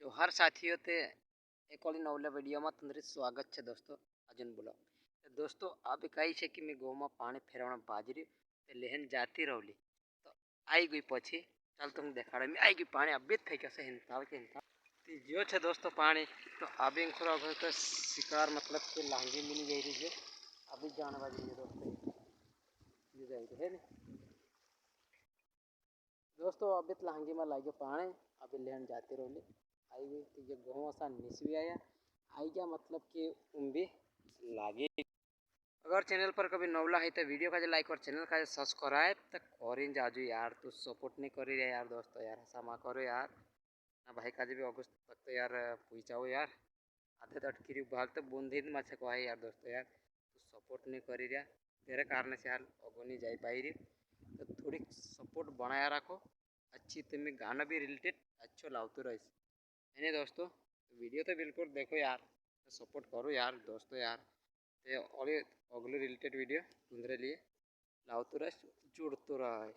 जोहार साथियों ते एक और नवले वीडियो में तंदरी स्वागत है दोस्तों। अजन बोलो दोस्तों अब कही है कि मैं गौ में पानी फेरवा बाजरी ते लेहन जाती रही तो आई गई पछी चल तुम देखा मैं आई गई पानी अभी थी कैसे हिंताल के हिंताल जो है दोस्तों पानी तो अभी तो शिकार मतलब कि लांगी मिली गई रही है अभी जाने वाली है दोस्तों है दोस्तों अभी लांगी में लागे पानी अभी लेन जाती रही आई गई तो ये गेहूँ सा निसवी आया आई गया मतलब कि भी लागे। अगर चैनल पर कभी नवला है तो वीडियो का जो लाइक और चैनल का जो सब्सक्राइब तक और जाजू यार तू सपोर्ट नहीं करी रहे यार दोस्तों यार ऐसा करो यार ना भाई का भी अगस्त तक तो यार पूछाओ यार आधे तो अटकी भाग तो बूंदी मच्छे को है यार दोस्तों यार तू सपोर्ट नहीं करी रहा तेरे कारण से यार अगो नहीं जा पाई रही तो थोड़ी सपोर्ट बनाया रखो अच्छी तुम्हें गाना भी रिलेटेड अच्छो लावते रही है दोस्तों वीडियो तो बिल्कुल देखो यार सपोर्ट करो यार दोस्तों यार ते और अगले रिलेटेड वीडियो तुम्हारे लिए लावते रह जुड़ते रह।